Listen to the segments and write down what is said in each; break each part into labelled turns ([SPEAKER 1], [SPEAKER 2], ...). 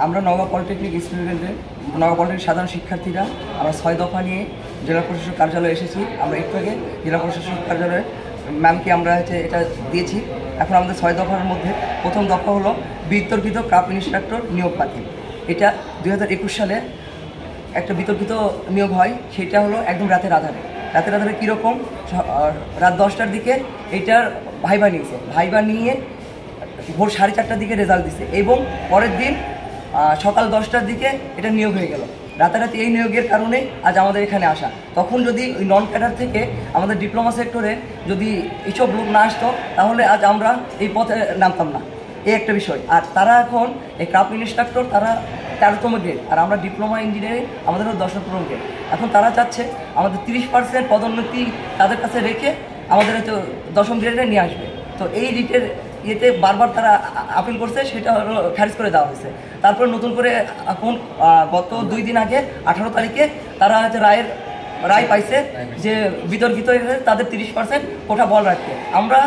[SPEAKER 1] আমরা নওগাঁ পলিটেকনিক স্টুডেন্টের নওগাঁ পলিটেকনিক সাধারণ শিক্ষার্থীরা আমরা 6 দফা নিয়ে জেলা প্রশাসক কার্যালয়ে এসেছি। আমরা একটু আগে জেলা প্রশাসক কার্যালয়ে ম্যামকে আমরা এটা দিয়েছি। এখন আমাদের 6 দফার মধ্যে প্রথম দফা হলো বিতর্কিত ক্রাফট ইন্সট্রাক্টর নিয়োগ বাতিল। এটা 2021 সালে একটা বিতর্কিত নিয়োগ হয়, সেটা হলো একদম রাতের আধারে কীরকম রাত 10টার দিকে এইটার ভাইবা নিয়ে ভোর 4:30টার দিকে রেজাল্ট দিছে এবং পরের দিন সকাল 10টার দিকে এটা নিয়োগ হয়ে গেল। রাতারাতি এই নিয়োগের কারণে আজ আমাদের এখানে আসা। তখন যদি ওই নন ক্যাডার থেকে আমাদের ডিপ্লোমা সেক্টরে যদি এইসব লোক না আসতো তাহলে আজ আমরা এই পথে নামতাম না, এই একটা বিষয়। আর তারা এখন এই ক্রাফট ইন্সট্রাক্টর তারা 13তম গ্রেড, আর আমরা ডিপ্লোমা ইঞ্জিনিয়ারিং আমাদের 10তম গ্রেড। এখন তারা চাচ্ছে আমাদের 30% পদোন্নতি তাদের কাছে রেখে আমাদের হয়তো 10ম গ্রেডে নিয়ে আসবে। তো এই রিটের ইয়েতে বারবার তারা আপিল করছে, সেটা হলো খারিজ করে দেওয়া হয়েছে। তারপর নতুন করে এখন গত 2 দিন আগে 18 তারিখে তারা হচ্ছে রায় পাইছে যে বিতর্কিত তাদের 30% কোটা বল রাখতে। আমরা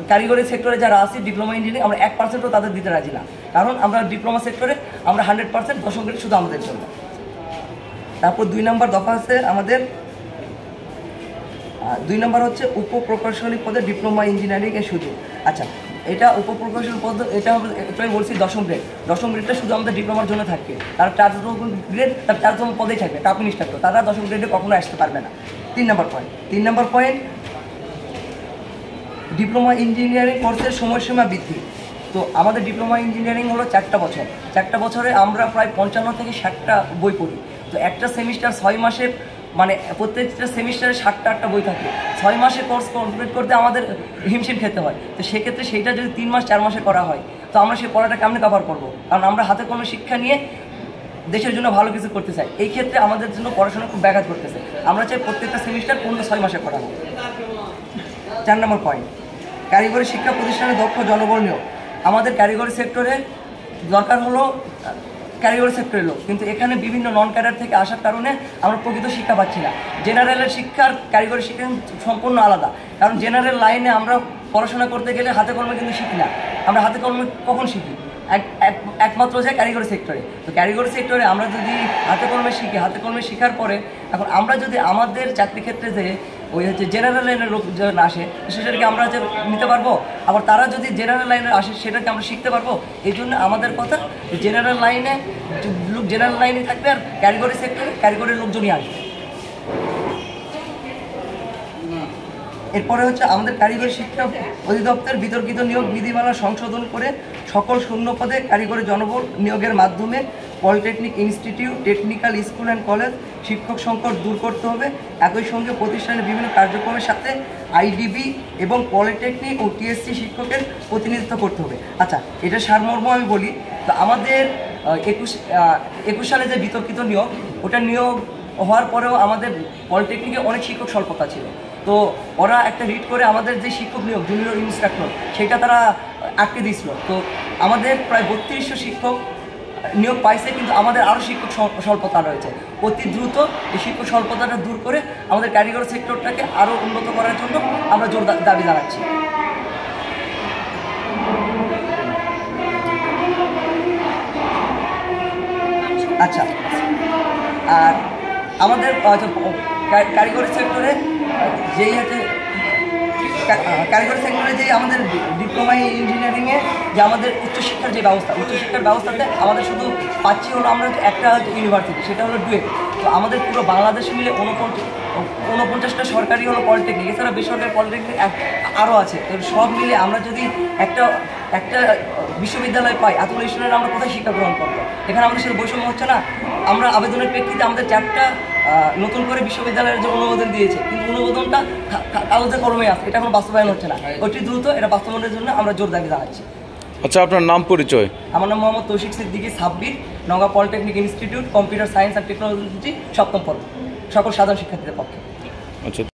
[SPEAKER 1] কারিগরি সেক্টরে যারা আছি ডিপ্লোমা ইঞ্জিনিয়ারিং আমরা 1%ও তাদের দিতে রাজি না, কারণ আমরা ডিপ্লোমা সেক্টরে আমরা 100% 10ম গ্রেড শুধু আমাদের জন্য। তারপর 2 নম্বর দফা আছে আমাদের 2 নম্বর হচ্ছে উপপ্রকৌশলী পদে ডিপ্লোমা ইঞ্জিনিয়ারিং এর সুযোগ। আচ্ছা, এটা উপপ্রকৌশলী পদ, এটা এটাই বলছি 10ম গ্রেড। 10ম গ্রেডটা শুধু আমাদের ডিপ্লোমার জন্য থাকবে, তার 4তম গ্রেড তার 4তম পদেই থাকবে ক্রাফট ইন্সট্রাক্টর, তারা 10ম গ্রেডে কখনো আসতে পারবে না। 3 নম্বর পয়েন্ট ডিপ্লোমা ইঞ্জিনিয়ারিং কোর্সের সময়সীমা বৃদ্ধি। তো আমাদের ডিপ্লোমা ইঞ্জিনিয়ারিং হলো 4টা বছর। 4টা বছরে আমরা প্রায় 55 থেকে 60টা বই পড়ি। তো একটা সেমিস্টার 6 মাসে, মানে প্রত্যেকটা সেমিস্টারে 7টা বই থাকে। 6 মাসে কোর্স কমপ্লিট করতে আমাদের হিমশিম খেতে হয়। তো সেক্ষেত্রে সেইটা যদি 3 মাস 4 মাসে করা হয়, তো আমরা সেই পড়াটা কেমনে কভার করবো? কারণ আমরা হাতে কোনো শিক্ষা নিয়ে দেশের জন্য ভালো কিছু করতে চাই। এই ক্ষেত্রে আমাদের জন্য পড়াশোনা খুব ব্যাঘাত করতেছে। আমরা চাই প্রত্যেকটা সেমিস্টার 6 মাসে করাবো। 4 নম্বর পয়েন্ট কারিগরি শিক্ষা প্রতিষ্ঠানে দক্ষ জনবল নিয়োগ। আমাদের কারিগরি সেক্টরে দরকার হলো কারিগরি সেক্টরের লোক, কিন্তু এখানে বিভিন্ন নন ক্যাডার থেকে আসার কারণে আমরা প্রকৃত শিক্ষা পাচ্ছি না। জেনারেলের শিক্ষার কারিগরি শিক্ষা সম্পূর্ণ আলাদা, কারণ জেনারেল লাইনে আমরা পড়াশোনা করতে গেলে হাতে কলমে কিন্তু শিখি না। আমরা হাতে কলমে কখন শিখি? একমাত্র যায় কারিগরি সেক্টরে। তো কারিগরি সেক্টরে আমরা যদি হাতে কলমে শিখি, হাতে কলমে শেখার পরে এখন আমরা যদি আমাদের চাকরি ক্ষেত্রে যে ওই হচ্ছে জেনারেল লাইনের লোক যখন আসে সেটাকে আমরা হচ্ছে নিতে পারবো, আবার তারা যদি জেনারেল লাইনে আসে সেটাকে আমরা শিখতে পারবো। এই জন্য আমাদের কথা জেনারেল লাইনে থাকবে, আর কারিগরি সেক্টরে কারিগরির লোকজনই আসবে। এরপরে হচ্ছে আমাদের কারিগরি শিক্ষা অধিদপ্তর বিতর্কিত নিয়োগ বিধিমালা সংশোধন করে সকল শূন্য পদে কারিগরি জনবল নিয়োগের মাধ্যমে polytechnic institute, technical school and college শিক্ষক সংকট দূর করতে হবে। একই সঙ্গে প্রতিষ্ঠানের বিভিন্ন কার্যক্রমের সাথে আইডিবি এবং পলিটেকনিক ও টিএসসি শিক্ষকের প্রতিনিধিত্ব করতে হবে। আচ্ছা, এটা সারমর্ম আমি বলি। তো আমাদের 21 সালে যে বিতর্কিত নিয়োগ, ওটা নিয়োগ হওয়ার পরেও আমাদের পলিটেকনিকে অনেক শিক্ষক স্বল্পতা ছিল। তো ওরা একটা রিট করে আমাদের যে শিক্ষক নিয়োগ জুনিয়র ইন্সট্রাক্টর সেটা তারা আটকে দিয়েছিল। তো আমাদের প্রায় 3200 শিক্ষক নিয়োগ পাইছে, কিন্তু আমাদের আরও শিক্ষক স্বল্পতা রয়েছে। অতি দ্রুত এই শিক্ষক স্বল্পতাটা দূর করে আমাদের কারিগরি সেক্টরটাকে আরও উন্নত করার জন্য আমরা জোর দাবি জানাচ্ছি। আচ্ছা, আর আমাদের কারিগরি সেক্টরে যেই হচ্ছে যে আমাদের ডিপ্লোমা ইঞ্জিনিয়ারিংয়ে যে আমাদের উচ্চশিক্ষার যে ব্যবস্থা, উচ্চশিক্ষার ব্যবস্থাতে আমাদের শুধু পাচ্ছি হলো আমরা একটা ইউনিভার্সিটি, সেটা হলো ডুয়েট। তো আমাদের পুরো বাংলাদেশ মিলে 49টা সরকারি হলো পলিটেকনিক, এছাড়া বেসরকারি পলিটেকনিক আরও আছে। তো সব মিলে আমরা যদি একটা বিশ্ববিদ্যালয় পাই, এতগুলো স্টুডেন্ট আমরা কোথায় শিক্ষা গ্রহণ করবো? এখানে আমাদের সাথে বৈষম্য হচ্ছে না? আমরা আবেদনের প্রেক্ষিতে আমাদের 4টা নতুন করে বিশ্ববিদ্যালয়ের যে অনুমোদন দিয়েছে, কিন্তু অনুমোদনটা কাগজে কলমে আছে, এটা এখন বাস্তবায়ন হচ্ছে না। অতি দ্রুত এটা বাস্তবায়নের জন্য আমরা জোর দাবি জানাচ্ছি।
[SPEAKER 2] আচ্ছা, আপনার নাম পরিচয়?
[SPEAKER 1] আমার নাম Mohammad Tawshik Siddiqui, Sabbir, Naogaon polytechnic institute, computer science and technology 7ম পর্ব, সকল সাধারণ শিক্ষার্থীদের পক্ষে।
[SPEAKER 2] আচ্ছা।